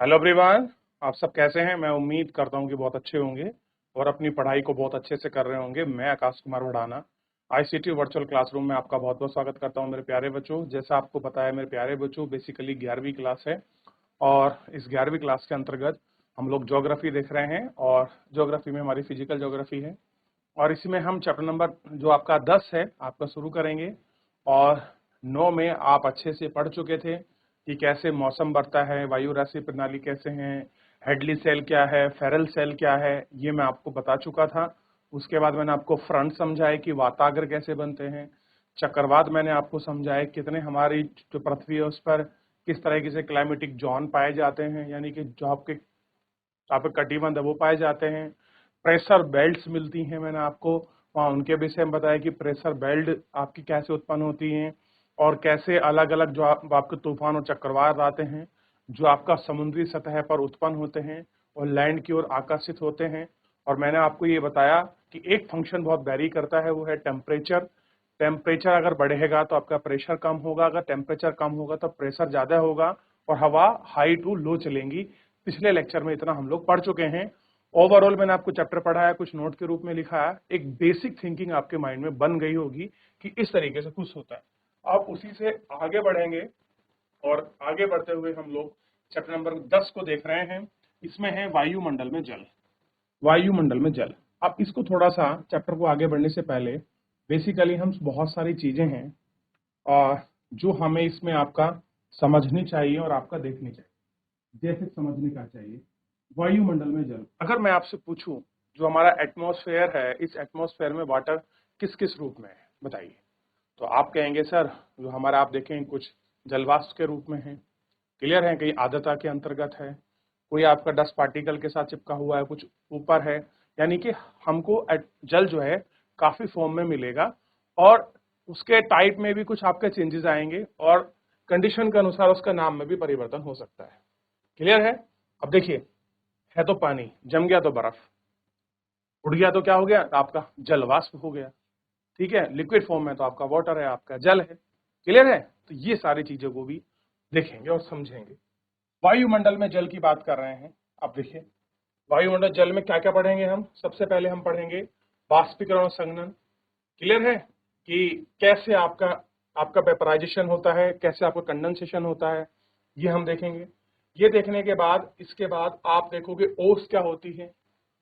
Hello everyone. आप सब कैसे हैं? मैं उम्मीद करता हूं कि बहुत अच्छे होंगे और अपनी पढ़ाई को बहुत अच्छे से कर रहे होंगे। मैं Akash Kumar Bhadana ICT virtual classroom में आपका बहुत बहुत स्वागत करता हूं मेरे प्यारे बच्चों। जैसा आपको पता है मेरे प्यारे बच्चों, बेसिकली 11वीं क्लास है और इस 11वीं क्लास के अंतर्गत हम लोग ज्योग्राफी देख रहे हैं और ज्योग्राफी में हमारी फिजिकल ज्योग्राफी है और इसमें हम चैप्टर नंबर जो आपका 10 है आपका शुरू करेंगे। और 9 में आप अच्छे से पढ़ चुके थे कि कैसे मौसम बढ़ता है, वायु राशि प्रणाली कैसे हैं, हेडली सेल क्या है, फेरल सेल क्या है, ये मैं आपको बता चुका था। उसके बाद मैंने आपको फ्रंट समझाया कि वाताग्र कैसे बनते हैं। चक्रवात मैंने आपको समझाया कितने हमारी जो पृथ्वी है उस पर किस तरीके से क्लाइमेटिक जोन पाए जाते हैं, यानी कि जो आपके कटिबंध है वो पाए जाते हैं। प्रेशर बेल्ट्स मिलती हैं, मैंने आपको वहाँ उनके विषय में बताया कि प्रेशर बेल्ट आपकी कैसे उत्पन्न होती हैं और कैसे अलग अलग जो आपके तूफान और चक्रवात आते हैं जो आपका समुद्री सतह पर उत्पन्न होते हैं और लैंड की ओर आकर्षित होते हैं। और मैंने आपको ये बताया कि एक फंक्शन बहुत वेरी करता है, वो है टेम्परेचर। टेम्परेचर अगर बढ़ेगा तो आपका प्रेशर कम होगा, अगर टेम्परेचर कम होगा तो प्रेशर ज्यादा होगा और हवा हाई टू लो चलेंगी। पिछले लेक्चर में इतना हम लोग पढ़ चुके हैं। ओवरऑल मैंने आपको चैप्टर पढ़ाया, कुछ नोट के रूप में लिखा है, एक बेसिक थिंकिंग आपके माइंड में बन गई होगी कि इस तरीके से कुछ होता है। आप उसी से आगे बढ़ेंगे और आगे बढ़ते हुए हम लोग चैप्टर नंबर 10 को देख रहे हैं। इसमें है वायुमंडल में जल। वायुमंडल में जल, अब इसको थोड़ा सा चैप्टर को आगे बढ़ने से पहले बेसिकली हम बहुत सारी चीजें हैं और जो हमें इसमें आपका समझनी चाहिए और आपका देखनी चाहिए। जैसे समझने का चाहिए वायुमंडल में जल, अगर मैं आपसे पूछूं जो हमारा एटमॉस्फेयर है, इस एटमॉस्फेयर में वाटर किस किस रूप में है बताइए। तो आप कहेंगे सर जो हमारा आप देखें कुछ जलवाष्प के रूप में है, क्लियर है, कहीं आर्द्रता के अंतर्गत है, कोई आपका डस्ट पार्टिकल के साथ चिपका हुआ है, कुछ ऊपर है। यानी कि हमको जल जो है काफी फॉर्म में मिलेगा और उसके टाइप में भी कुछ आपके चेंजेस आएंगे और कंडीशन के अनुसार उसका नाम में भी परिवर्तन हो सकता है। क्लियर है? अब देखिए, है तो पानी, जम गया तो बर्फ, उड़ गया तो क्या हो गया आपका जल वाष्प हो गया। ठीक है, लिक्विड फॉर्म में तो आपका वाटर है, आपका जल है। क्लियर है? तो ये सारी चीजों को भी देखेंगे और समझेंगे। वायुमंडल में जल की बात कर रहे हैं। अब देखिए वायुमंडल जल में क्या क्या पढ़ेंगे हम। सबसे पहले हम पढ़ेंगे वाष्पीकरण और संघनन। क्लियर है कि कैसे आपका आपका वेपराइजेशन होता है, कैसे आपका कंडेंसेशन होता है, ये हम देखेंगे। ये देखने के बाद इसके बाद आप देखोगे ओस क्या होती है।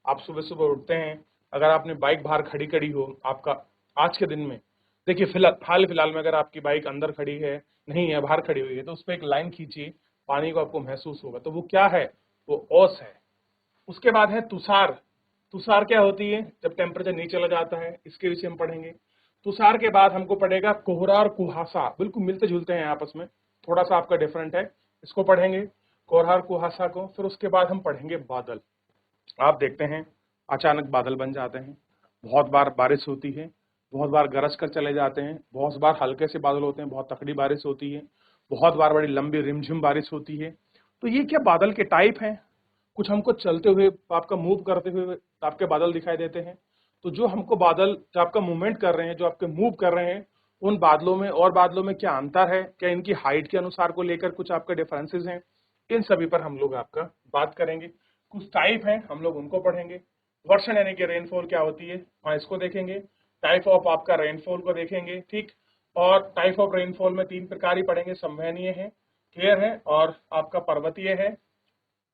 आप सुबह सुबह उठते हैं, अगर आपने बाइक बाहर खड़ी करी हो आपका आज के दिन में, देखिए हाल फिलहाल में अगर आपकी बाइक अंदर खड़ी है, नहीं है, बाहर खड़ी हुई है, तो उस पर एक लाइन खींचिए, पानी को आपको महसूस होगा, तो वो क्या है, वो ओस है। उसके बाद है तुषार। तुषार क्या होती है, जब टेम्परेचर नीचे चला जाता है, इसके विषय में पढ़ेंगे। तुषार के बाद हमको पड़ेगा कोहरा और कुहासा, बिल्कुल मिलते जुलते हैं आपस में, थोड़ा सा आपका डिफरेंट है, इसको पढ़ेंगे कोहरा और कुहासा को। फिर उसके बाद हम पढ़ेंगे बादल। आप देखते हैं अचानक बादल बन जाते हैं, बहुत बार बारिश होती है, बहुत बार गरज कर चले जाते हैं, बहुत बार हल्के से बादल होते हैं, बहुत तकड़ी बारिश होती है, बहुत बार बड़ी लंबी रिमझिम बारिश होती है। तो ये क्या बादल के टाइप हैं। कुछ हमको चलते हुए आपका मूव करते हुए आपके बादल दिखाई देते हैं। तो जो हमको बादल जो आपका मूवमेंट कर रहे हैं, जो आपके मूव कर रहे हैं, उन बादलों में और बादलों में क्या अंतर है, क्या इनकी हाइट के अनुसार को लेकर कुछ आपके डिफरेंसेस हैं, इन सभी पर हम लोग आपका बात करेंगे। कुछ टाइप हैं हम लोग उनको पढ़ेंगे। वर्षण यानी कि रेनफॉल क्या होती है, हाँ इसको देखेंगे। टाइप ऑफ आपका रेनफॉल को देखेंगे, ठीक। और टाइप ऑफ रेनफॉल में 3 प्रकार ही पढ़ेंगे, संवहनीय है, क्लियर है, और आपका पर्वतीय है।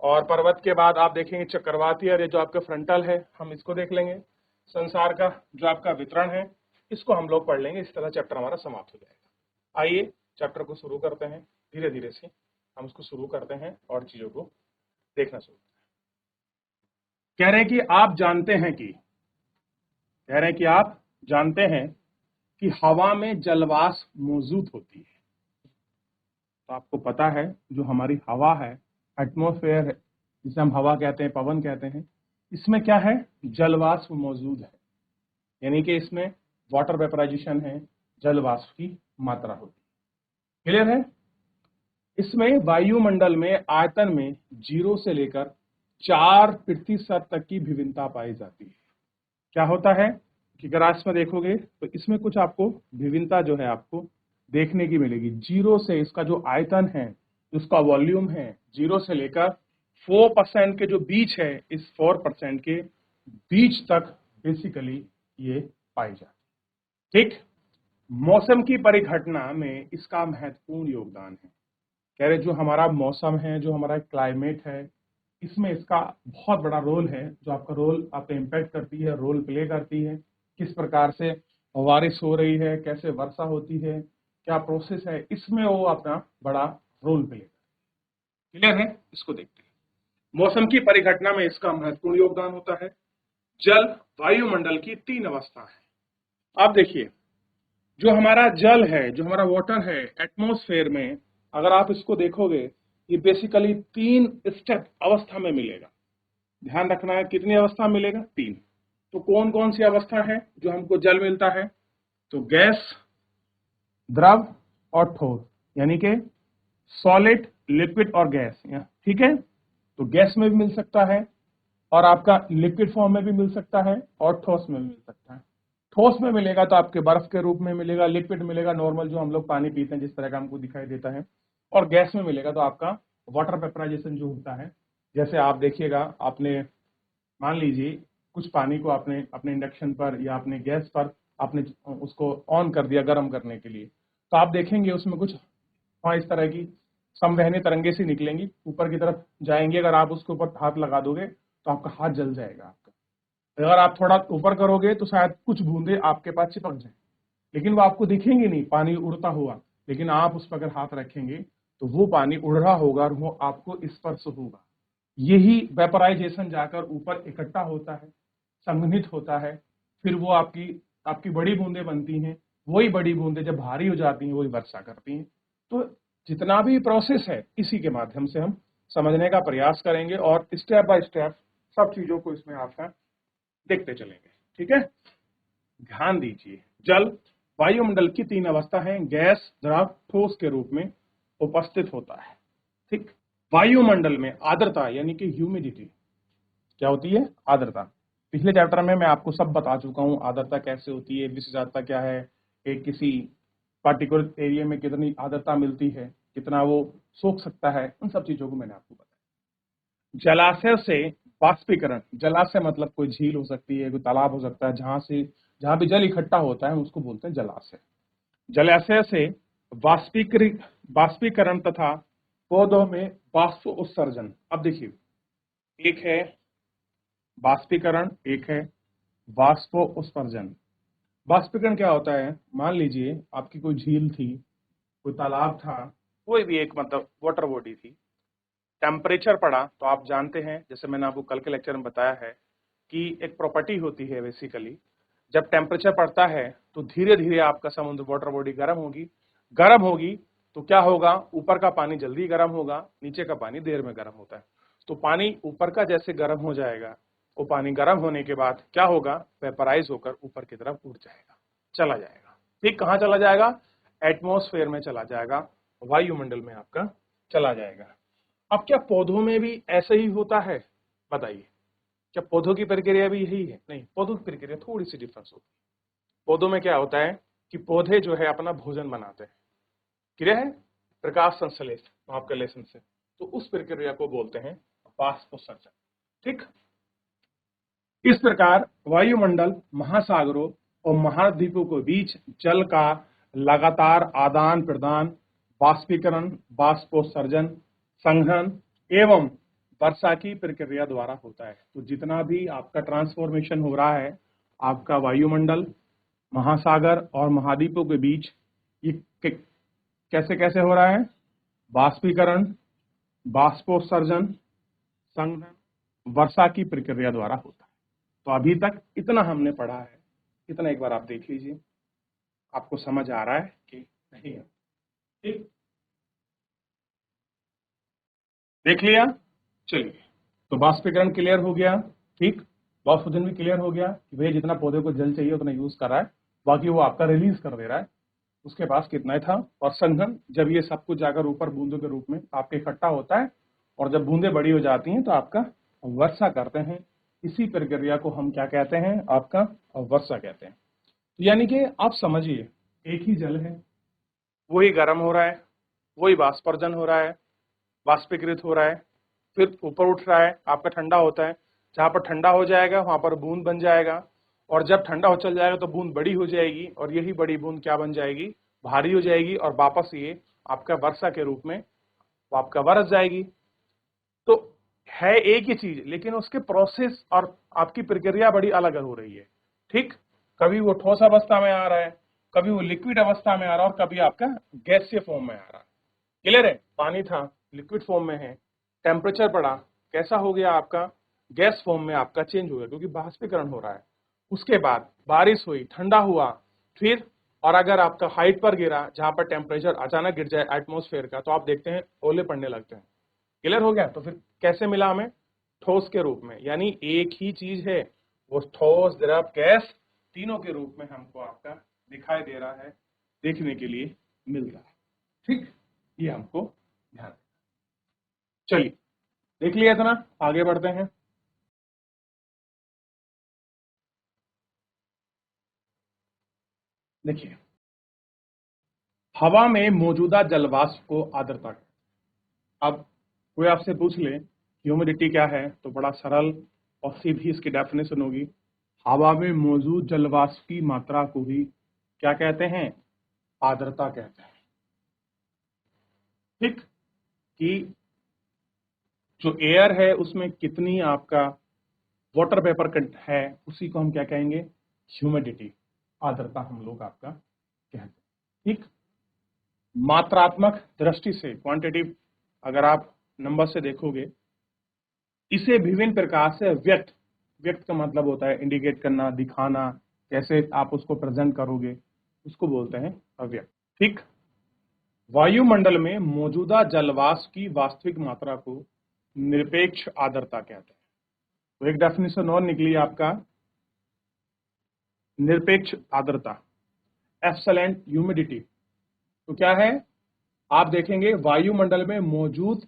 और पर्वत के बाद आप देखेंगे चक्रवाती, और ये जो आपका फ्रंटल है हम इसको देख लेंगे। संसार का जो आपका वितरण है इसको हम लोग पढ़ लेंगे। इस तरह चैप्टर हमारा समाप्त हो जाएगा। आइए चैप्टर को शुरू करते हैं, धीरे धीरे से हम इसको शुरू करते हैं और चीजों को देखना शुरू। कह रहे हैं कि आप जानते हैं कि कह रहे हैं कि आप जानते हैं कि हवा में जलवाष्प मौजूद होती है। तो आपको पता है जो हमारी हवा है, एटमॉस्फेयर है, जिसे हम हवा कहते हैं, पवन कहते हैं, इसमें क्या है, जलवाष्प मौजूद है। यानी कि इसमें वाटर वेपराइजेशन है, जलवाष्प की मात्रा होती है। क्लियर है? इसमें वायुमंडल में आयतन में 0 से लेकर 4% तक की भिन्नता पाई जाती है। क्या होता है कि ग्रास में देखोगे तो इसमें कुछ आपको भिन्नता जो है आपको देखने की मिलेगी। 0 से इसका जो आयतन है, उसका वॉल्यूम है, 0 से लेकर 4% के जो बीच है, इस 4% के बीच तक बेसिकली ये पाई जाती है। ठीक, मौसम की परिघटना में इसका महत्वपूर्ण योगदान है। कह रहे जो हमारा मौसम है, जो हमारा क्लाइमेट है, इसमें इसका बहुत बड़ा रोल है, जो आपका रोल आप इम्पैक्ट करती है, रोल प्ले करती है। किस प्रकार से बारिश हो रही है, कैसे वर्षा होती है, क्या प्रोसेस है, इसमें वो अपना बड़ा रोल प्ले करती है। क्लियर है? इसको देखते हैं। मौसम की परिघटना में इसका महत्वपूर्ण योगदान होता है। जल वायुमंडल की 3 अवस्था है। आप देखिए, जो हमारा जल है, जो हमारा वाटर है एटमॉस्फेयर में, अगर आप इसको देखोगे, ये बेसिकली 3 स्टेप अवस्था में मिलेगा। ध्यान रखना है, कितनी अवस्था मिलेगा? 3। तो कौन कौन सी अवस्था है जो हमको जल मिलता है? तो गैस, द्रव और ठोस, यानी कि सॉलिड, लिक्विड और गैस। ठीक है, तो गैस में भी मिल सकता है और आपका लिक्विड फॉर्म में भी मिल सकता है और ठोस में भी मिल सकता है। ठोस में मिलेगा तो आपके बर्फ के रूप में मिलेगा, लिक्विड मिलेगा नॉर्मल जो हम लोग पानी पीते हैं जिस तरह का हमको दिखाई देता है, और गैस में मिलेगा तो आपका वाटर वेपराइजेशन जो होता है। जैसे आप देखिएगा, आपने मान लीजिए कुछ पानी को आपने अपने इंडक्शन पर या अपने गैस पर आपने उसको ऑन कर दिया गर्म करने के लिए, तो आप देखेंगे उसमें कुछ इस तरह की समवहनी तरंगे सी निकलेंगी, ऊपर की तरफ जाएंगी। अगर आप उसके ऊपर हाथ लगा दोगे तो आपका हाथ जल जाएगा आपका। अगर आप थोड़ा ऊपर करोगे तो शायद कुछ बूंदे आपके पास चिपक जाए, लेकिन वो आपको दिखेंगे नहीं, पानी उड़ता हुआ। लेकिन आप उस पर अगर हाथ रखेंगे तो वो पानी उड़ रहा होगा और वो आपको स्पर्श होगा। यही वेपराइजेशन जाकर ऊपर इकट्ठा होता है, संघनित होता है, फिर वो आपकी आपकी बड़ी बूंदें बनती हैं। वही बड़ी बूंदें जब भारी हो जाती हैं वही वर्षा करती हैं। तो जितना भी प्रोसेस है, इसी के माध्यम से हम समझने का प्रयास करेंगे और स्टेप बाय स्टेप सब चीजों को इसमें आपका देखते चलेंगे। ठीक है, ध्यान दीजिए। जल वायुमंडल की 3 अवस्था है, गैस, द्रव, ठोस के रूप में उपस्थित होता है। ठीक, वायुमंडल में आर्द्रता यानी कि ह्यूमिडिटी क्या होती है? आर्द्रता। पिछले चैप्टर में मैं आपको सब बता चुका हूं, आर्द्रता कैसे होती है, विशिष्ट आर्द्रता क्या है, एक किसी पर्टिकुलर एरिया में कितनी आर्द्रता मिलती है, कितना वो सोख सकता है, उन सब चीजों को मैंने आपको बताया। जलाशय से वाष्पीकरण, जलाशय मतलब कोई झील हो सकती है, कोई तालाब हो सकता है, जहां भी जल इकट्ठा होता है उसको बोलते हैं जलाशय। जलाशय से वाष्पीकरण तथा पौधों में वाष्प उत्सर्जन। अब देखिए, एक है वाष्पीकरण, एक है वाष्प उत्सर्जन। वाष्पीकरण क्या होता है? मान लीजिए आपकी कोई झील थी, कोई तालाब था, कोई भी एक मतलब वाटर बॉडी थी, टेम्परेचर पड़ा तो आप जानते हैं, जैसे मैंने आपको कल के लेक्चर में बताया है कि एक प्रॉपर्टी होती है बेसिकली, जब टेम्परेचर बढ़ता है तो धीरे धीरे आपका समुद्र वाटर बॉडी गर्म होगी। गर्म होगी तो क्या होगा? ऊपर का पानी जल्दी गर्म होगा, नीचे का पानी देर में गर्म होता है। तो पानी ऊपर का जैसे गर्म हो जाएगा, वो पानी गर्म होने के बाद क्या होगा? वेपराइज होकर ऊपर की तरफ उड़ जाएगा, चला जाएगा। ठीक, कहाँ चला जाएगा? एटमॉस्फेयर में चला जाएगा, वायुमंडल में आपका चला जाएगा। अब क्या पौधों में भी ऐसे ही होता है? बताइए, क्या पौधों की प्रक्रिया भी यही है? नहीं, पौधों की प्रक्रिया थोड़ी सी डिफरेंस होती है। पौधों में क्या होता है कि पौधे जो है अपना भोजन बनाते हैं, क्रिया है प्रकाश संश्लेषण आपके लेसन से, तो उस प्रक्रिया को बोलते हैं वाष्पोत्सर्जन। ठीक, इस प्रकार वायुमंडल, महासागरों और महाद्वीपों के बीच जल का लगातार आदान प्रदान, वाष्पीकरण, वाष्पोत्सर्जन, संघनन एवं वर्षा की प्रक्रिया द्वारा होता है। तो जितना भी आपका ट्रांसफॉर्मेशन हो रहा है आपका वायुमंडल, महासागर और महाद्वीपों के बीच, ये कैसे कैसे हो रहा है? वाष्पीकरण, वाष्पोत्सर्जन, संघनन, वर्षा की प्रक्रिया द्वारा होता है। तो अभी तक इतना हमने पढ़ा है, इतना एक बार आप देख लीजिए, आपको समझ आ रहा है कि नहीं है? ठीक, देख लिया? चलिए, तो वाष्पीकरण क्लियर हो गया। ठीक, वाष्पोत्सर्जन भी क्लियर हो गया कि भैया जितना पौधे को जल चाहिए उतना यूज कर रहा है, बाकी वो आपका रिलीज कर दे रहा है, उसके पास कितना था। और संघनन, जब ये सब कुछ जाकर ऊपर बूंदों के रूप में आपके इकट्ठा होता है और जब बूंदें बड़ी हो जाती हैं तो आपका वर्षा करते हैं। इसी प्रक्रिया को हम क्या कहते हैं? आपका वर्षा कहते हैं। तो यानी कि आप समझिए, एक ही जल है, वही गर्म हो रहा है, वही वाष्पोत्सर्जन हो रहा है, वाष्पीकृत हो रहा है, फिर ऊपर उठ रहा है, आपका ठंडा होता है, जहां पर ठंडा हो जाएगा वहां पर बूंद बन जाएगा, और जब ठंडा हो चल जाएगा तो बूंद बड़ी हो जाएगी, और यही बड़ी बूंद क्या बन जाएगी, भारी हो जाएगी, और वापस ये आपका वर्षा के रूप में आपका बरस जाएगी। तो है एक ही चीज, लेकिन उसके प्रोसेस और आपकी प्रक्रिया बड़ी अलग हो रही है। ठीक, कभी वो ठोस अवस्था में आ रहा है, कभी वो लिक्विड अवस्था में आ रहा है, और कभी आपका गैसीय फॉर्म में आ रहा है। क्लियर है? पानी था लिक्विड फॉर्म में है, टेम्परेचर बढ़ा, कैसा हो गया आपका, गैस फॉर्म में आपका चेंज हो गया, क्योंकि बाष्पीकरण हो रहा है। उसके बाद बारिश हुई, ठंडा हुआ, फिर और अगर आपका हाइट पर गिरा जहां पर टेम्परेचर अचानक गिर जाए एटमॉस्फेयर का, तो आप देखते हैं ओले पड़ने लगते हैं। क्लियर हो गया? तो फिर कैसे मिला हमें, ठोस के रूप में, यानी एक ही चीज है, वो ठोस द्रव गैस तीनों के रूप में हमको आपका दिखाई दे रहा है, देखने के लिए मिल रहा है। ठीक, ये हमको ध्यान रखना। चलिए देख लिया इतना, आगे बढ़ते हैं। देखिए, हवा में मौजूदा जलवाष्प को आर्द्रता कहते हैं। अब कोई आपसे पूछ ले ह्यूमिडिटी क्या है, तो बड़ा सरल और सीधी इसकी डेफिनेशन होगी, हवा में मौजूद जलवाष्प की मात्रा को ही क्या कहते हैं, आर्द्रता कहते हैं। ठीक, कि जो एयर है उसमें कितनी आपका वाटर वेपर है, उसी को हम क्या कहेंगे, ह्यूमिडिटी, आर्द्रता हम लोग आपका कहते हैं। ठीक, मात्रात्मक दृष्टि से, क्वांटिटिव अगर आप नंबर से देखोगे, इसे विभिन्न प्रकार से व्यक्त, व्यक्त का मतलब होता है इंडिकेट करना, दिखाना, कैसे आप उसको प्रेजेंट करोगे, उसको बोलते हैं अव्यक्त। ठीक, वायुमंडल में मौजूदा जलवाष्प की वास्तविक मात्रा को निरपेक्ष आर्द्रता कहते हैं। तो एक डेफिनेशन और निकली आपका, निरपेक्ष आर्द्रता, एब्सोल्यूट ह्यूमिडिटी। तो क्या है, आप देखेंगे वायुमंडल में मौजूद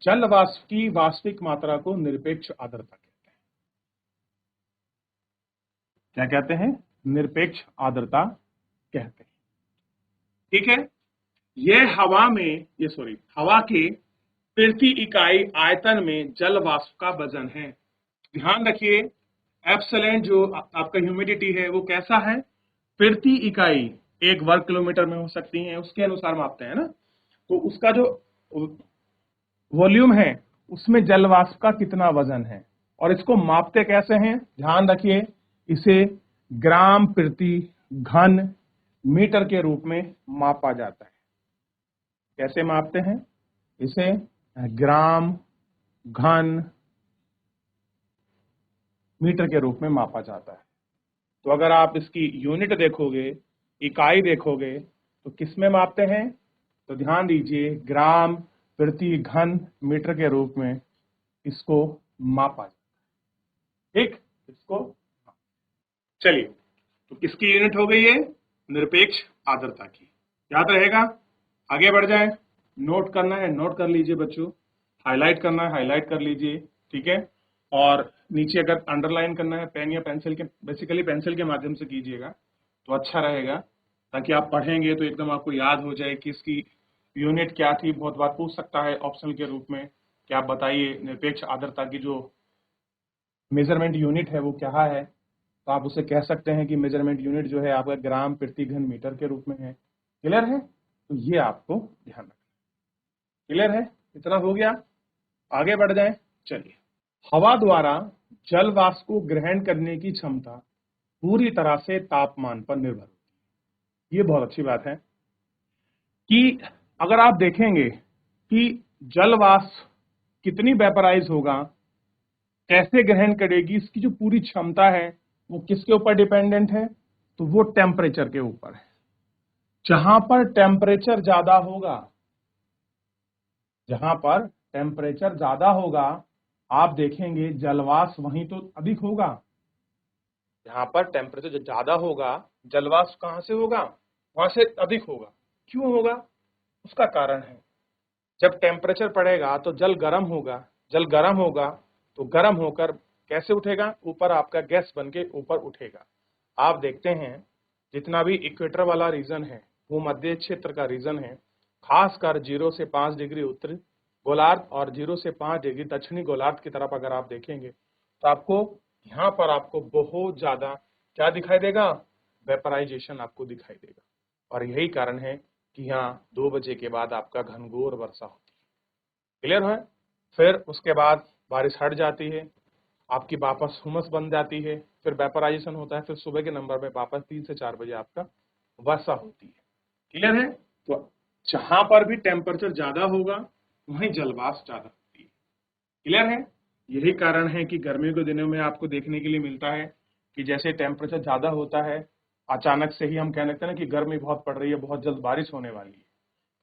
जल वाष्प की वास्तविक मात्रा को निरपेक्ष आर्द्रता कहते हैं। क्या कहते हैं, निरपेक्ष आर्द्रता कहते हैं। ठीक है, यह हवा में, ये सॉरी, हवा के प्रति इकाई आयतन में जल वाष्प का वजन है। ध्यान रखिए, एब्सोल्यूट जो आपका ह्यूमिडिटी है वो कैसा है, प्रति इकाई, 1 वर्ग किलोमीटर में हो सकती है, उसके अनुसार मापते हैं ना, तो उसका जो वॉल्यूम है उसमें जल वाष्प का कितना वजन है, और इसको मापते कैसे हैं, ध्यान रखिए, इसे ग्राम प्रति घन मीटर के रूप में मापा जाता है। कैसे मापते हैं इसे, ग्राम घन मीटर के रूप में मापा जाता है। तो अगर आप इसकी यूनिट देखोगे, इकाई देखोगे, तो किस में मापते हैं, तो ध्यान दीजिए, ग्राम प्रति घन मीटर के रूप में इसको मापा जाता है। ठीक, इसको, चलिए, तो किसकी यूनिट हो गई है, निरपेक्ष आर्द्रता की, याद रहेगा। आगे बढ़ जाए, नोट करना है नोट कर लीजिए बच्चों, हाईलाइट करना है हाईलाइट कर लीजिए। ठीक है, और नीचे अगर अंडरलाइन करना है पेन या पेंसिल के, बेसिकली पेंसिल के माध्यम से कीजिएगा तो अच्छा रहेगा, ताकि आप पढ़ेंगे तो एकदम आपको याद हो जाए कि इसकी यूनिट क्या थी। बहुत बार पूछ सकता है ऑप्शनल के रूप में कि आप बताइए निरपेक्ष आर्द्रता की जो मेजरमेंट यूनिट है वो क्या है, तो आप उसे कह सकते हैं कि मेजरमेंट यूनिट जो है आपका ग्राम प्रति घन मीटर के रूप में है। क्लियर है? तो ये आपको ध्यान रखना। क्लियर है? इतना हो गया, आगे बढ़ जाए। चलिए, हवा द्वारा जल वाष्प को ग्रहण करने की क्षमता पूरी तरह से तापमान पर निर्भर होती है। ये बहुत अच्छी बात है कि अगर आप देखेंगे कि जल वाष्प कितनी वेपराइज होगा, कैसे ग्रहण करेगी, इसकी जो पूरी क्षमता है वो किसके ऊपर डिपेंडेंट है, तो वो टेम्परेचर के ऊपर है। जहां पर टेम्परेचर ज्यादा होगा, जहां पर टेम्परेचर ज्यादा होगा, आप देखेंगे जलवाष्प वहीं तो अधिक होगा। जहां पर टेम्परेचर जो ज्यादा होगा, जलवाष्प कहां से होगा, वहां से अधिक होगा। क्यों होगा, उसका कारण है, जब टेम्परेचर बढ़ेगा तो जल गर्म होगा, जल गर्म होगा तो गर्म होकर कैसे उठेगा, ऊपर आपका गैस बन के ऊपर उठेगा। आप देखते हैं जितना भी इक्वेटर वाला रीजन है, वो मध्य क्षेत्र का रीजन है, खासकर 0 से 5 डिग्री उत्तर गोलार्ध और 0 से 5 डिग्री दक्षिणी गोलार्ध की तरफ अगर आप देखेंगे तो आपको यहाँ पर आपको बहुत ज्यादा क्या दिखाई देगा, वेपराइजेशन आपको दिखाई देगा। और यही कारण है कि यहाँ 2 बजे के बाद आपका घनघोर वर्षा होती है। क्लियर है? फिर उसके बाद बारिश हट जाती है, आपकी वापस हुमस बन जाती है, फिर वेपराइजेशन होता है, फिर सुबह के नंबर में वापस 3 से 4 बजे आपका वर्षा होती है। क्लियर है? तो जहां पर भी टेम्परेचर ज्यादा होगा वहीं जलवाष्प ज्यादा होती है। क्लियर है? यही कारण है कि गर्मियों के दिनों में आपको देखने के लिए मिलता है कि जैसे टेम्परेचर ज्यादा होता है अचानक से ही हम कह सकते हैं ना कि गर्मी बहुत पड़ रही है, बहुत जल्द बारिश होने वाली है।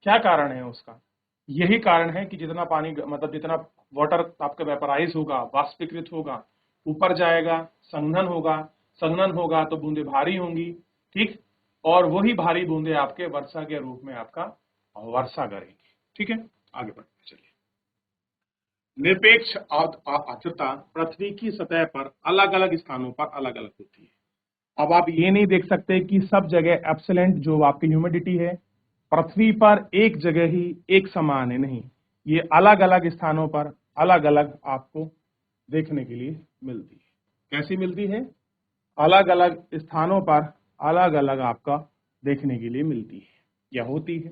क्या कारण है उसका? यही कारण है कि जितना पानी मतलब जितना वाटर आपका वेपराइज होगा, वाष्पीकृत होगा, ऊपर जाएगा, संघनन होगा तो बूंदे भारी होंगी, ठीक, और वही भारी बूंदे आपके वर्षा के रूप में आपका वर्षा करेंगी। ठीक है, आगे बढ़ते चलिए। निरपेक्ष आर्द्रता पृथ्वी की सतह पर अलग अलग स्थानों पर अलग अलग होती है। अब आप ये नहीं देख सकते कि सब जगह एब्सोलेंट जो आपकी ह्यूमिडिटी है पृथ्वी पर एक जगह ही एक समान है, नहीं, ये अलग अलग स्थानों पर अलग अलग आपको देखने के लिए मिलती है। कैसी मिलती है? अलग अलग स्थानों पर अलग अलग आपका देखने के लिए मिलती है या होती है।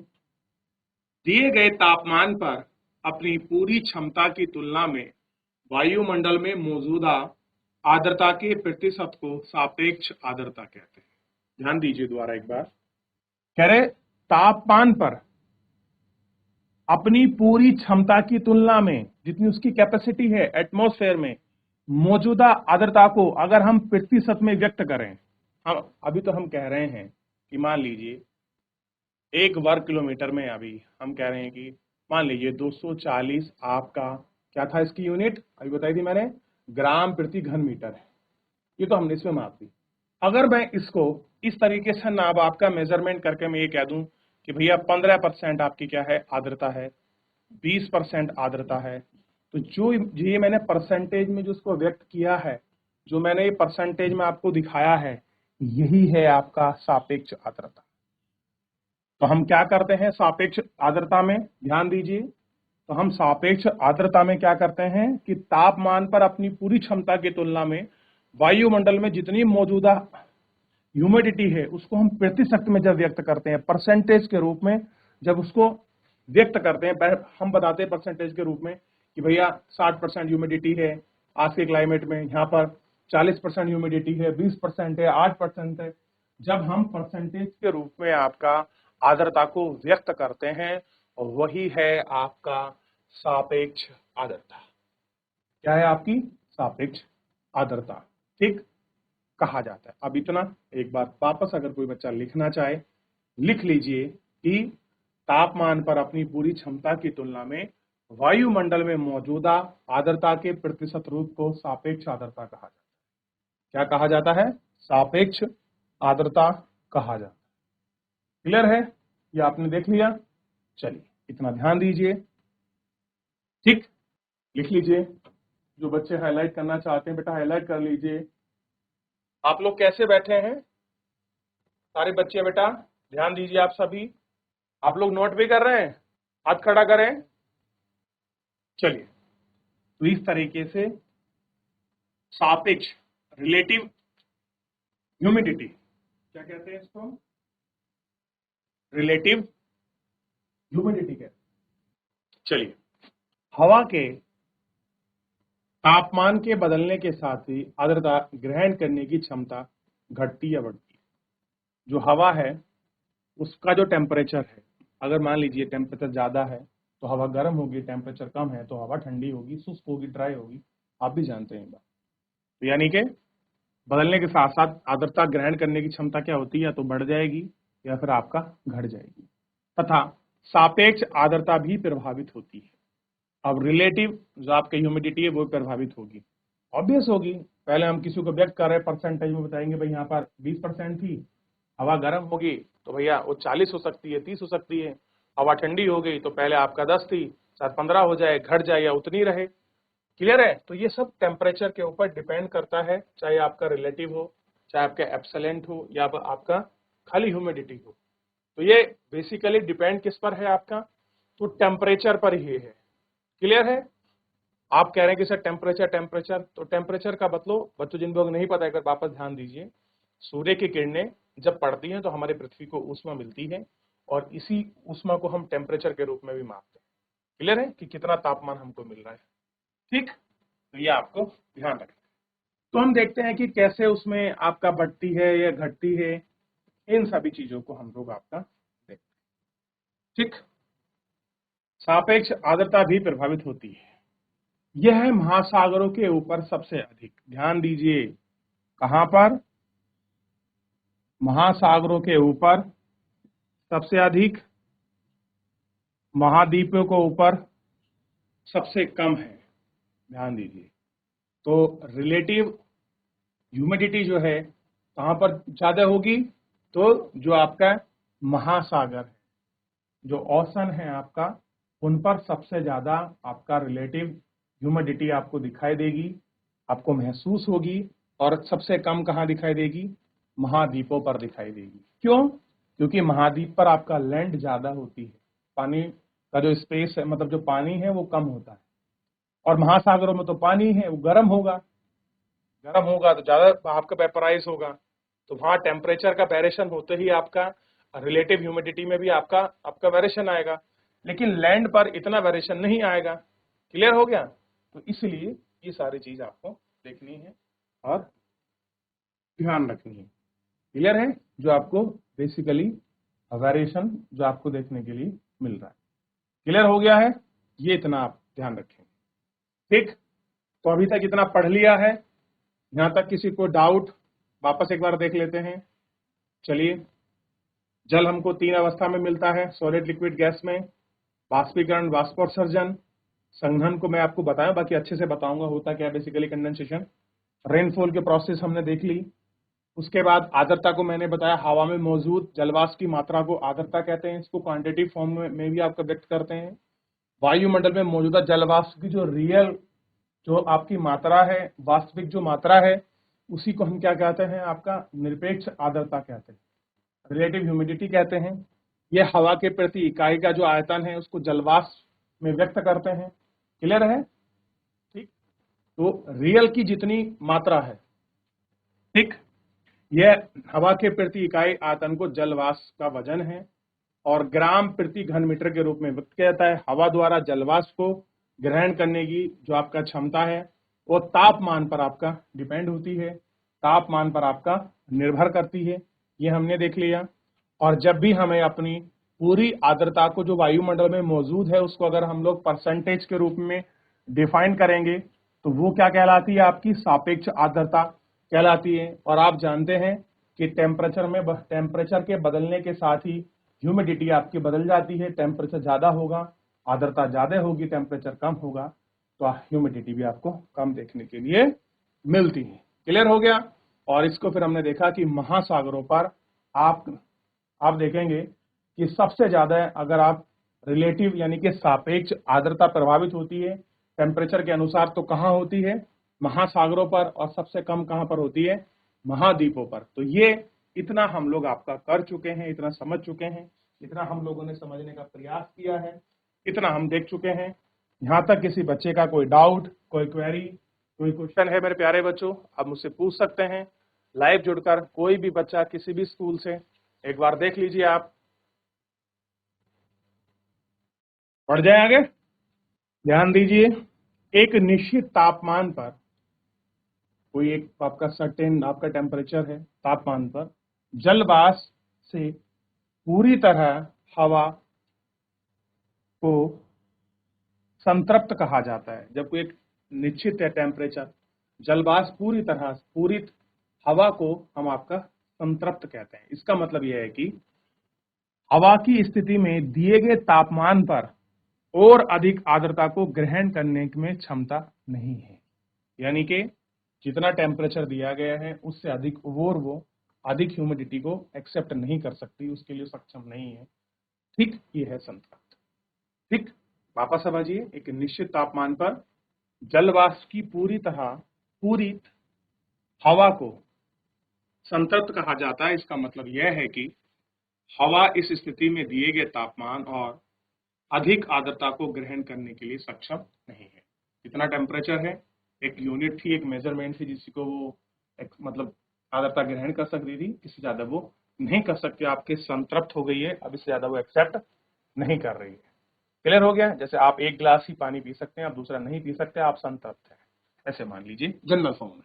दिए गए तापमान पर अपनी पूरी क्षमता की तुलना में वायुमंडल में मौजूदा आर्द्रता के प्रतिशत को सापेक्ष आर्द्रता कहते हैं। ध्यान दीजिए दोबारा एक बार, कह रहे तापमान पर अपनी पूरी क्षमता की तुलना में जितनी उसकी कैपेसिटी है एटमॉस्फेयर में मौजूदा आर्द्रता को अगर हम प्रतिशत में व्यक्त करें, हम अभी तो हम कह रहे हैं कि मान लीजिए 1 वर्ग किलोमीटर में अभी हम कह रहे हैं कि मान लीजिए 240 आपका क्या था इसकी यूनिट अभी बताई थी मैंने, ग्राम प्रति घन मीटर है। ये तो हमने इसमें माप दी। अगर मैं इसको इस तरीके से ना अब आपका मेजरमेंट करके मैं ये कह दूं कि भैया 15% आपकी क्या है आर्द्रता है, 20% आर्द्रता है, तो जो ये मैंने परसेंटेज में जो उसको व्यक्त किया है, जो मैंने ये परसेंटेज में आपको दिखाया है, यही है आपका सापेक्ष आर्द्रता। तो हम क्या करते हैं सापेक्ष आर्द्रता में, ध्यान दीजिए, तो हम सापेक्ष आर्द्रता में क्या करते हैं कि तापमान पर अपनी पूरी क्षमता की तुलना में वायुमंडल में जितनी मौजूदा ह्यूमिडिटी है उसको हम प्रतिशत में जब व्यक्त करते हैं, परसेंटेज के रूप में जब उसको व्यक्त करते हैं, हम बताते हैं परसेंटेज के रूप में कि भैया 60% ह्यूमिडिटी है आज के क्लाइमेट में, यहाँ पर 40% ह्यूमिडिटी है, 20% है, 8% है। जब हम परसेंटेज के रूप में आपका आर्द्रता को व्यक्त करते हैं वही है आपका सापेक्ष आर्द्रता। क्या है आपकी सापेक्ष आर्द्रता, ठीक, कहा जाता है। अब इतना एक बार वापस अगर कोई बच्चा लिखना चाहे लिख लीजिए कि तापमान पर अपनी पूरी क्षमता की तुलना में वायुमंडल में मौजूदा आर्द्रता के प्रतिशत रूप को सापेक्ष आर्द्रता कहा जाता है। क्या कहा जाता है? सापेक्ष आर्द्रता कहा जाता है। क्लियर है? ये आपने देख लिया। चलिए इतना ध्यान दीजिए, ठीक, लिख लीजिए। जो बच्चे हाईलाइट करना चाहते हैं बेटा हाईलाइट कर लीजिए। आप लोग कैसे बैठे हैं सारे बच्चे? बेटा ध्यान दीजिए आप सभी, आप लोग नोट भी कर रहे हैं? हाथ खड़ा करें। चलिए, तो इस तरीके से सापेक्ष रिलेटिव ह्यूमिडिटी, क्या कहते हैं इसको? रिलेटिव ह्यूमिडिटी कहते हैं। चलिए, हवा के तापमान के बदलने के साथ ही आर्द्रता ग्रहण करने की क्षमता घटती या बढ़ती है। जो हवा है उसका जो टेम्परेचर है, अगर मान लीजिए टेम्परेचर ज्यादा है तो हवा गर्म होगी, टेम्परेचर कम है तो हवा ठंडी होगी, शुष्क होगी, ड्राई होगी, आप भी जानते हैं बात। तो यानी कि बदलने के साथ साथ आर्द्रता ग्रहण करने की क्षमता क्या होती है, या तो बढ़ जाएगी या फिर आपका घट जाएगी, तथा सापेक्ष आर्द्रता भी प्रभावित होती है। अब रिलेटिव जो आपकी ह्यूमिडिटी है वो प्रभावित होगी, ऑब्वियस होगी। पहले हम किसी को व्यक्त कर रहे हैं परसेंटेज में बताएंगे भाई यहाँ पर 20% थी, हवा गर्म होगी तो भैया वो 40 हो सकती है, 30 हो सकती है। हवा ठंडी हो गई तो पहले आपका 10 थी, शायद 15 हो जाए, घट जाए या उतनी रहे। क्लियर है? तो ये सब टेम्परेचर के ऊपर डिपेंड करता है, चाहे आपका रिलेटिव हो, चाहे आपका एब्सोलेंट हो, या आपका खाली ह्यूमिडिटी हो। तो ये बेसिकली डिपेंड किस पर है आपका? तो टेम्परेचर पर ही है। क्लियर है? आप कह रहे हैं कि सर टेम्परेचर टेम्परेचर, तो टेम्परेचर का मतलब बच्चों जिन लोग नहीं पता है, एक बार वापस ध्यान दीजिए। सूर्य की किरणें जब पड़ती हैं तो हमारी पृथ्वी को ऊष्मा मिलती है और इसी ऊष्मा को हम टेम्परेचर के रूप में भी मापते हैं। क्लियर है कि कितना तापमान हमको मिल रहा है? ठीक, तो ये आपको ध्यान रखना। तो हम देखते हैं कि कैसे उसमें आपका बढ़ती है या घटती है, इन सभी चीजों को हम लोग आपका देखते हैं। ठीक, सापेक्ष आर्द्रता भी प्रभावित होती है। यह है महासागरों के ऊपर सबसे अधिक, ध्यान दीजिए, कहां पर? महासागरों के ऊपर सबसे अधिक, महाद्वीपों के ऊपर सबसे कम है। ध्यान दीजिए, तो रिलेटिव ह्यूमिडिटी जो है कहां पर ज्यादा होगी? तो जो आपका महासागर है, जो ओशन है आपका, उन पर सबसे ज्यादा आपका रिलेटिव ह्यूमिडिटी आपको दिखाई देगी, आपको महसूस होगी। और सबसे कम कहां दिखाई देगी? महाद्वीपों पर दिखाई देगी। क्यों? क्योंकि महाद्वीप पर आपका लैंड ज्यादा होती है, पानी का जो स्पेस है, मतलब जो पानी है वो कम होता है। और महासागरों में तो पानी है वो गर्म होगा, गर्म होगा तो ज्यादा आपका वेपराइज होगा, तो वहां टेम्परेचर का वेरिएशन होते ही आपका रिलेटिव ह्यूमिडिटी में भी आपका आपका वेरिएशन आएगा, लेकिन लैंड पर इतना वेरिएशन नहीं आएगा। क्लियर हो गया? तो इसलिए ये सारी चीज आपको देखनी है और ध्यान रखनी है। क्लियर है? जो आपको बेसिकली वेरिएशन जो आपको देखने के लिए मिल रहा है। क्लियर हो गया है? ये इतना आप ध्यान रखें। ठीक, तो अभी तक इतना पढ़ लिया है, यहां तक किसी को डाउट? वापस एक बार देख लेते हैं। चलिए, जल हमको तीन अवस्था में मिलता है, सॉलिड, लिक्विड, गैस में। बाष्पीकरण, वाष्पोत्सर्जन, संघनन को मैं आपको बताया, बाकी अच्छे से बताऊंगा होता क्या बेसिकली कंडेंसेशन। रेनफॉल के प्रोसेस हमने देख ली। उसके बाद आर्द्रता को मैंने बताया, हवा में मौजूद जलवाष्प की मात्रा को आर्द्रता कहते हैं, इसको क्वांटिटिव फॉर्म में भी आपका व्यक्त करते हैं। वायुमंडल में मौजूदा जलवाष्प की जो रियल जो आपकी मात्रा है, वास्तविक जो मात्रा है, उसी को हम क्या कहते हैं? आपका निरपेक्ष आर्द्रता कहते हैं, रिलेटिव ह्यूमिडिटी कहते हैं। ये हवा के प्रति इकाई का जो आयतन है उसको जलवाष्प में व्यक्त करते हैं। क्लियर है? ठीक, तो रियल की जितनी मात्रा है, ठीक, यह हवा के प्रति इकाई आयतन को जलवाष्प का वजन है और ग्राम प्रति घन मीटर के रूप में व्यक्त किया जाता है। हवा द्वारा जलवाष्प को ग्रहण करने की जो आपका क्षमता है वो तापमान पर आपका डिपेंड होती है, तापमान पर आपका निर्भर करती है, ये हमने देख लिया। और जब भी हमें अपनी पूरी आर्द्रता को जो वायुमंडल में मौजूद है उसको अगर हम लोग परसेंटेज के रूप में डिफाइन करेंगे तो वो क्या कहलाती है? आपकी सापेक्ष आर्द्रता कहलाती है। और आप जानते हैं कि टेम्परेचर के बदलने के साथ ही ह्यूमिडिटी आपकी बदल जाती है। टेम्परेचर ज्यादा होगा, आर्द्रता ज्यादा होगी, टेम्परेचर कम होगा तो ह्यूमिडिटी भी आपको कम देखने के लिए मिलती है। क्लियर हो गया? और इसको फिर हमने देखा कि महासागरों पर आप देखेंगे कि सबसे ज्यादा अगर आप रिलेटिव यानी कि सापेक्ष आर्द्रता प्रभावित होती है टेम्परेचर के अनुसार तो कहाँ होती है? महासागरों पर। और सबसे कम कहाँ पर होती है? महाद्वीपों पर। तो ये इतना हम लोग आपका कर चुके हैं, इतना समझ चुके हैं, इतना हम लोगों ने समझने का प्रयास किया है, इतना हम देख चुके हैं। यहां तक किसी बच्चे का कोई डाउट, कोई क्वेरी, कोई क्वेश्चन है मेरे प्यारे बच्चों, आप मुझसे पूछ सकते हैं। लाइव जुड़कर कोई भी बच्चा किसी भी स्कूल से एक बार देख लीजिए, आप बढ़ जाए आगे। ध्यान दीजिए, एक निश्चित तापमान पर, कोई एक आपका सर्टेन आपका टेम्परेचर है, तापमान पर जल वाष्प से पूरी तरह हवा को संतृप्त कहा जाता है। जब कोई एक निश्चित है टेम्परेचर, जलवाष्प पूरी हवा को हम आपका संतृप्त कहते हैं। इसका मतलब यह है कि हवा की स्थिति में दिए गए तापमान पर और अधिक आर्द्रता को ग्रहण करने में क्षमता नहीं है, यानी कि जितना टेम्परेचर दिया गया है उससे अधिक और वो अधिक ह्यूमिडिटी को एक्सेप्ट नहीं कर सकती, उसके लिए सक्षम नहीं है। ठीक, ये है संतृप्त। ठीक, वापस समझिए, एक निश्चित तापमान पर जलवाष्प की पूरी हवा को संतृप्त कहा जाता है। इसका मतलब यह है कि हवा इस स्थिति में दिए गए तापमान और अधिक आर्द्रता को ग्रहण करने के लिए सक्षम नहीं है। कितना टेम्परेचर है, एक यूनिट थी, एक मेजरमेंट थी जिसको वो मतलब आर्द्रता ग्रहण कर सकती थी, इससे ज्यादा वो नहीं कर सकती। आपके संतृप्त हो गई है, अब इससे ज्यादा वो एक्सेप्ट नहीं कर रही है। क्लियर हो गया? जैसे आप एक गिलास ही पानी पी सकते हैं, आप दूसरा नहीं पी सकते, आप संतृप्त हैं, ऐसे मान लीजिए जनरल फॉर्म में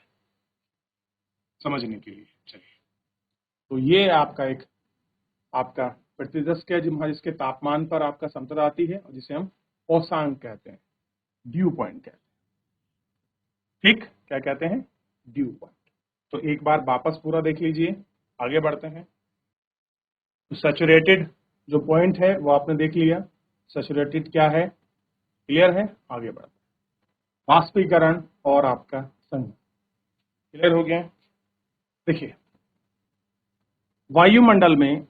समझने के लिए। चलिए, तो ये आपका एक आपका प्रतिदर्श है जिसके तापमान पर आपका समतल आती है और जिसे हम औसांक कहते हैं, ड्यू पॉइंट कहते हैं। ठीक, क्या कहते हैं? Due point. तो एक बार वापस पूरा देख लीजिए, आगे बढ़ते हैं। तो सैचुरेटेड जो पॉइंट है वो आपने देख लिया, सैचुरेटेड क्या है, क्लियर है? आगे बढ़ते हैं। वाष्पीकरण और आपका संघनन, क्लियर हो गया? देखिए, वायुमंडल में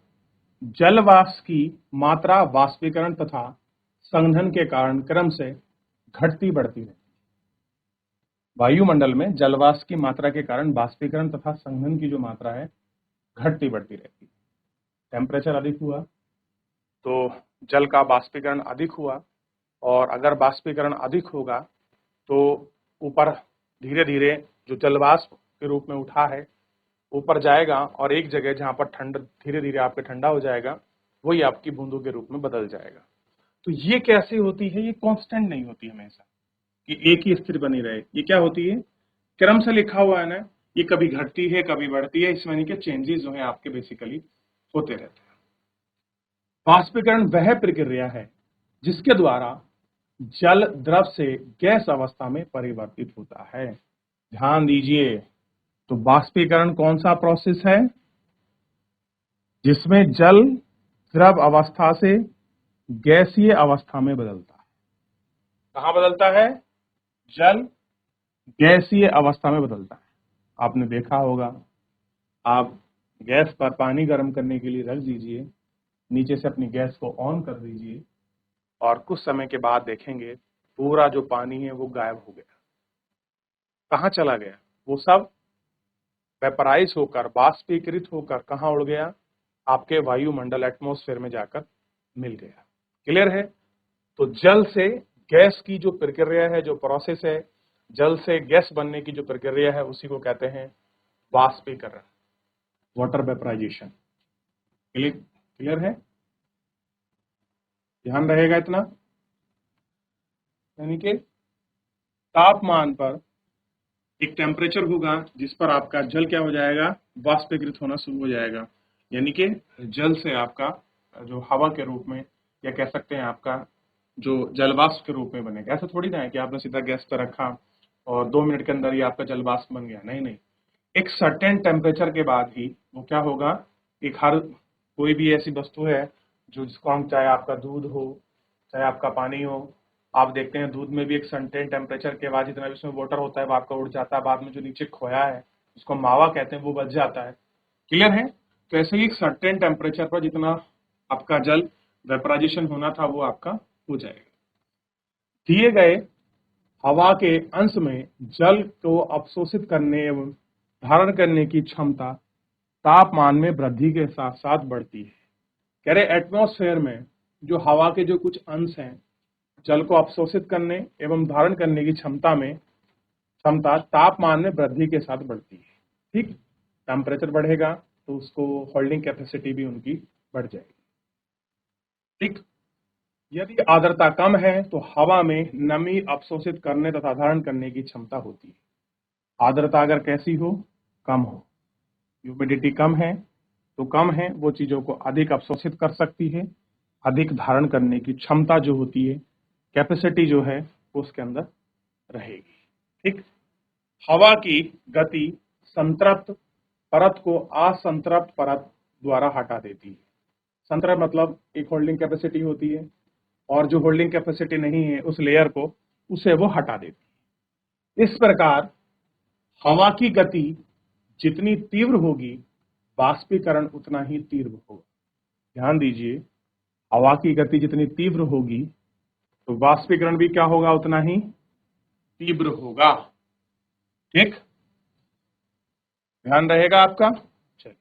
जल वाष्प की मात्रा वाष्पीकरण तथा संघनन के कारण क्रम से घटती बढ़ती है। वायुमंडल में जल वाष्प की मात्रा के कारण वाष्पीकरण तथा संघनन की जो मात्रा है घटती बढ़ती रहती है। टेम्परेचर अधिक हुआ तो जल का वाष्पीकरण अधिक हुआ, और अगर वाष्पीकरण अधिक होगा तो ऊपर धीरे धीरे जो जल वाष्प के रूप में उठा है ऊपर जाएगा, और एक जगह जहां पर ठंड धीरे धीरे आपके ठंडा हो जाएगा वही आपकी बूंदों के रूप में बदल जाएगा। तो ये कैसे होती है? ये कांस्टेंट नहीं होती हमेशा कि एक ही स्थिर बनी रहे। ये क्या होती है? क्रम से लिखा हुआ है ना, ये कभी घटती है कभी बढ़ती है, इसमें के चेंजेस जो है आपके बेसिकली होते रहते हैं। वाष्पीकरण वह प्रक्रिया है जिसके द्वारा जल द्रव से गैस अवस्था में परिवर्तित होता है। ध्यान दीजिए, तो वाष्पीकरण कौन सा प्रोसेस है? जिसमें जल द्रव अवस्था से गैसीय अवस्था में बदलता है। कहां बदलता है? जल गैसीय अवस्था में बदलता है। आपने देखा होगा, आप गैस पर पानी गर्म करने के लिए रख दीजिए, नीचे से अपनी गैस को ऑन कर दीजिए, और कुछ समय के बाद देखेंगे पूरा जो पानी है वो गायब हो गया। कहां चला गया? वो सब वेपराइज होकर, बाष्पीकृत होकर कहां उड़ गया? आपके वायुमंडल एटमॉस्फेयर में जाकर मिल गया। क्लियर है? तो जल से गैस की जो प्रक्रिया है, जो प्रोसेस है, जल से गैस बनने की जो प्रक्रिया है, उसी को कहते हैं वाष्पीकरण, वाटर वेपराइजेशन। क्लियर है? ध्यान रहेगा इतना। यानी कि तापमान पर एक टेम्परेचर होगा जिस पर आपका जल क्या हो जाएगा? वाष्पीकृत होना शुरू हो जाएगा। यानी कि जल से आपका जो हवा के रूप में, या कह सकते हैं आपका जो जलवाष्प के रूप में बनेगा। ऐसा थोड़ी ना है कि आपने सीधा गैस पर रखा और 2 मिनट के अंदर ही आपका जलवाष्प बन गया। नहीं नहीं, एक सर्टेन टेम्परेचर के बाद ही वो क्या होगा, एक हर कोई भी ऐसी वस्तु है जो जिसको हम, चाहे आपका दूध हो चाहे आपका पानी हो, आप देखते हैं दूध में भी एक सर्टेन टेम्परेचर के बाद जितना भी उसमें वाटर होता है वो आपका उड़ जाता है, बाद में जो नीचे खोया है उसको मावा कहते हैं वो बच जाता है। क्लियर है? तो ऐसे ही एक सर्टेन टेम्परेचर पर जितना आपका जल वेपराइजेशन होना था वो आपका हो जाएगा। दिए गए हवा के अंश में जल को अवशोषित करने एवं धारण करने की क्षमता तापमान में वृद्धि के साथ साथ बढ़ती है। कह रहे एटमॉस्फेयर में जो हवा के जो कुछ अंश हैं, जल को अवशोषित करने एवं धारण करने की क्षमता तापमान में वृद्धि के साथ बढ़ती है। ठीक, टेम्परेचर बढ़ेगा तो उसको होल्डिंग कैपेसिटी भी उनकी बढ़ जाएगी। ठीक, यदि आर्द्रता कम है तो हवा में नमी अवशोषित करने तथा धारण करने की क्षमता होती है। आर्द्रता अगर कैसी हो? कम हो। ह्यूमिडिटी कम है तो कम है, वो चीजों को अधिक अवशोषित कर सकती है, अधिक धारण करने की क्षमता जो होती है, कैपेसिटी जो है वो उसके अंदर रहेगी। ठीक, हवा की गति संतृप्त परत को असंतृप्त परत द्वारा हटा देती है। संतृप्त मतलब एक होल्डिंग कैपेसिटी होती है, और जो होल्डिंग कैपेसिटी नहीं है उस लेयर को, उसे वो हटा देती है। इस प्रकार हवा की गति जितनी तीव्र होगी वाष्पीकरण उतना ही तीव्र होगा। ध्यान दीजिए, हवा की गति जितनी तीव्र होगी तो वाष्पीकरण भी क्या होगा? उतना ही तीव्र होगा। ठीक, ध्यान रहेगा आपका। चलिए,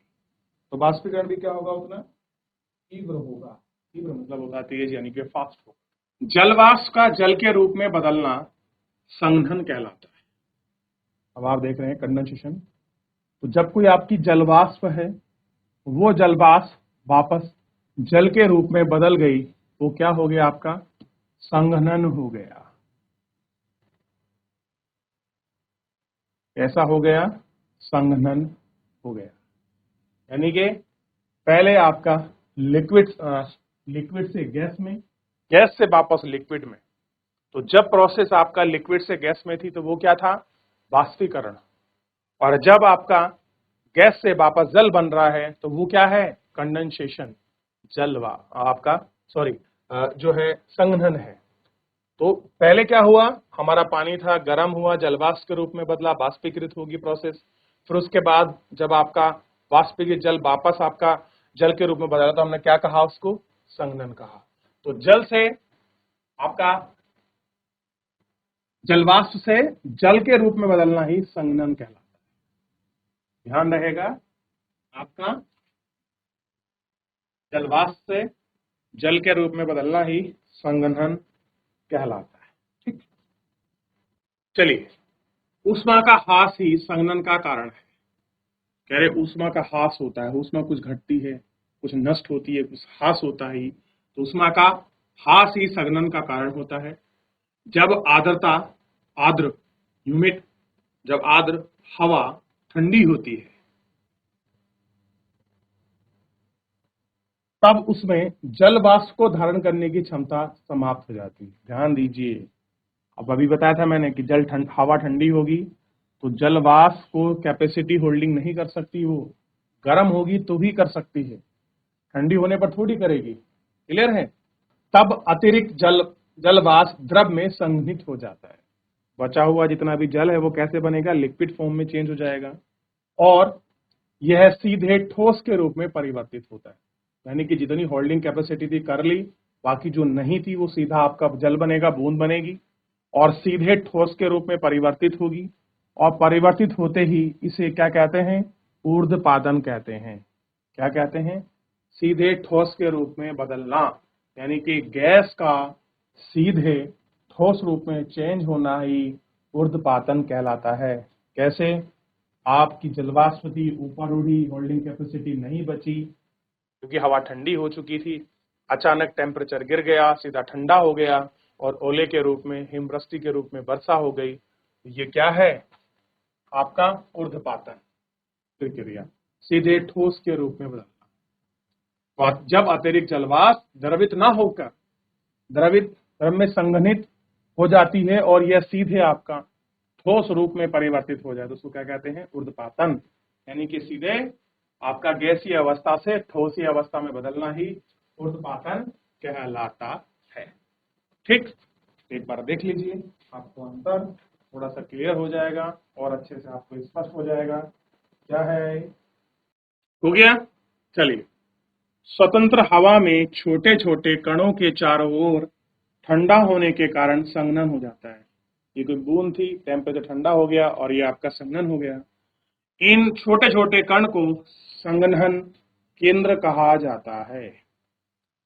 तो वाष्पीकरण भी क्या होगा? उतना तीव्र होगा। तीव्र मतलब होता है तेज, यानी कि फास्ट होगा। जलवाष्प का जल के रूप में बदलना संघनन कहलाता है। अब आप देख रहे हैं कंडेंसेशन। तो जब कोई आपकी जलवाष्प है, वो जलवाष्प वापस जल के रूप में बदल गई, वो क्या हो गया? आपका संघनन हो गया। कैसा हो गया? संघनन हो गया। यानी कि पहले आपका लिक्विड लिक्विड से गैस में, गैस से वापस लिक्विड में। तो जब प्रोसेस आपका लिक्विड से गैस में थी तो वो क्या था? वाष्पीकरण। और जब आपका गैस से वापस जल बन रहा है तो वो क्या है? कंडेंसेशन। जलवा आपका सॉरी जो है संघनन है। तो पहले क्या हुआ? हमारा पानी था, गर्म हुआ, जलवाष्प के रूप में बदला, वाष्पीकृत होगी प्रोसेस। फिर उसके बाद जब आपका वाष्पीकृत जल वापस आपका जल के रूप में बदला तो हमने क्या कहा? उसको संघनन कहा। तो जल से आपका जलवाष्प से जल के रूप में बदलना ही संघनन कहलाता है। ध्यान रहेगा आपका, जलवाष्प से जल के रूप में बदलना ही संघनन कहलाता है। ठीक, चलिए, ऊष्मा का ह्रास ही संघनन का कारण है। कह रहे ऊष्मा का ह्रास होता है, ऊष्मा कुछ घटती है, कुछ नष्ट होती है, कुछ ह्रास होता है, तो ऊष्मा का ह्रास ही संघनन का कारण होता है। जब आर्द्रता, आर्द्र ह्यूमिड, जब आर्द्र हवा ठंडी होती है तब उसमें जल वाष्प को धारण करने की क्षमता समाप्त हो जाती है। ध्यान दीजिए, अब अभी बताया था मैंने कि हवा ठंडी होगी तो जल वाष्प को कैपेसिटी होल्डिंग नहीं कर सकती, वो गर्म होगी तो ही कर सकती है, ठंडी होने पर थोड़ी करेगी। क्लियर है? तब अतिरिक्त जल वाष्प द्रव में संघनित हो जाता है। बचा हुआ जितना भी जल है वो कैसे बनेगा? लिक्विड फॉर्म में चेंज हो जाएगा और यह सीधे ठोस के रूप में परिवर्तित होता है। यानी कि जितनी होल्डिंग कैपेसिटी थी कर ली, बाकी जो नहीं थी वो सीधा आपका जल बनेगा, बूंद बनेगी और सीधे ठोस के रूप में परिवर्तित होगी। और परिवर्तित होते ही इसे क्या कहते हैं? ऊर्ध्वपातन कहते हैं। क्या कहते हैं? सीधे ठोस के रूप में बदलना, यानी कि गैस का सीधे ठोस रूप में चेंज होना ही ऊर्ध्वपातन कहलाता है। कैसे? आपकी जलवाष्प थी, ऊपर उड़ी, होल्डिंग कैपेसिटी नहीं बची क्योंकि हवा ठंडी हो चुकी थी, अचानक टेम्परेचर गिर गया, सीधा ठंडा हो गया और ओले के रूप में, हिमवृष्टि के रूप में वर्षा हो गई। ये क्या है? आपका ऊर्ध्वपातन प्रक्रिया, सीधे ठोस के रूप में बदलना। और जब अतिरिक्त जलवाष्प द्रवित ना होकर द्रवित द्रव में संघनित हो जाती है और यह सीधे आपका ठोस रूप में परिवर्तित हो जाए तो उसको क्या कहते हैं? ऊर्ध्वपातन। यानी कि सीधे आपका गैसीय अवस्था से ठोसीय अवस्था में बदलना ही ऊर्ध्वपातन कहलाता है। ठीक, एक बार देख लीजिए, आपको अंतर थोड़ा सा क्लियर हो जाएगा और अच्छे से आपको स्पष्ट हो जाएगा क्या है। हो गया? चलिए, स्वतंत्र हवा में छोटे छोटे कणों के चारों ओर ठंडा होने के कारण संघनन हो जाता है। ये कोई बूंद थी, टेम्परेचर ठंडा हो गया और ये आपका संघनन हो गया। इन छोटे छोटे कण को संघनन केंद्र कहा जाता है।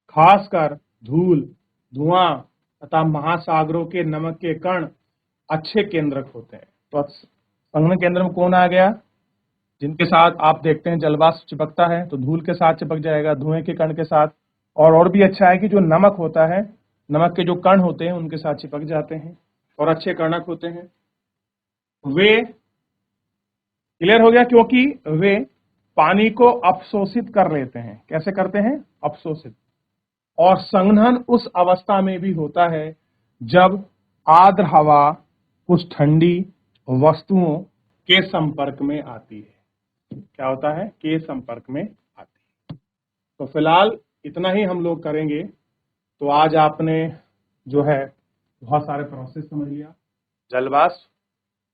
खासकर धूल, धुआं तथा महासागरों के नमक के कण अच्छे केंद्रक होते हैं। तो संघनन केंद्र में कौन आ गया? जिनके साथ आप देखते हैं जलवाष्प चिपकता है तो धूल के साथ चिपक जाएगा, धुएं के कण के साथ। और भी अच्छा है कि जो नमक होता है, नमक के जो कण होते हैं उनके साथ चिपक जाते हैं और अच्छे कणक होते हैं। वे क्लियर हो गया? क्योंकि वे पानी को अपशोषित कर लेते हैं। कैसे करते हैं? अपशोषित। और संघनन उस अवस्था में भी होता है जब आर्द्र हवा कुछ ठंडी वस्तुओं के संपर्क में आती है। क्या होता है? के संपर्क में आती है। तो फिलहाल इतना ही हम लोग करेंगे। तो आज आपने जो है बहुत सारे प्रोसेस समझ लिया। जलवाष्प,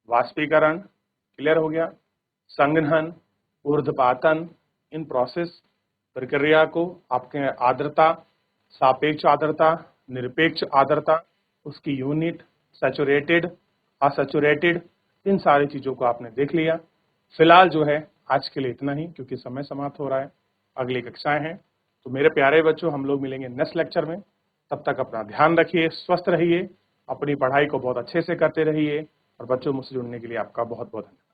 वाष्पीकरण क्लियर हो गया, संघनन, ऊर्ध्वपातन, इन प्रोसेस प्रक्रिया को आपके आर्द्रता, सापेक्ष आर्द्रता, निरपेक्ष आर्द्रता, उसकी यूनिट, सैचुरेटेड, असैचुरेटेड, इन सारी चीजों को आपने देख लिया। फिलहाल जो है आज के लिए इतना ही क्योंकि समय समाप्त हो रहा है, अगली कक्षाएं हैं। तो मेरे प्यारे बच्चों, हम लोग मिलेंगे नेक्स्ट लेक्चर में। तब तक अपना ध्यान रखिए, स्वस्थ रहिए, अपनी पढ़ाई को बहुत अच्छे से करते रहिए और बच्चों मुझसे जुड़ने के लिए आपका बहुत बहुत धन्यवाद।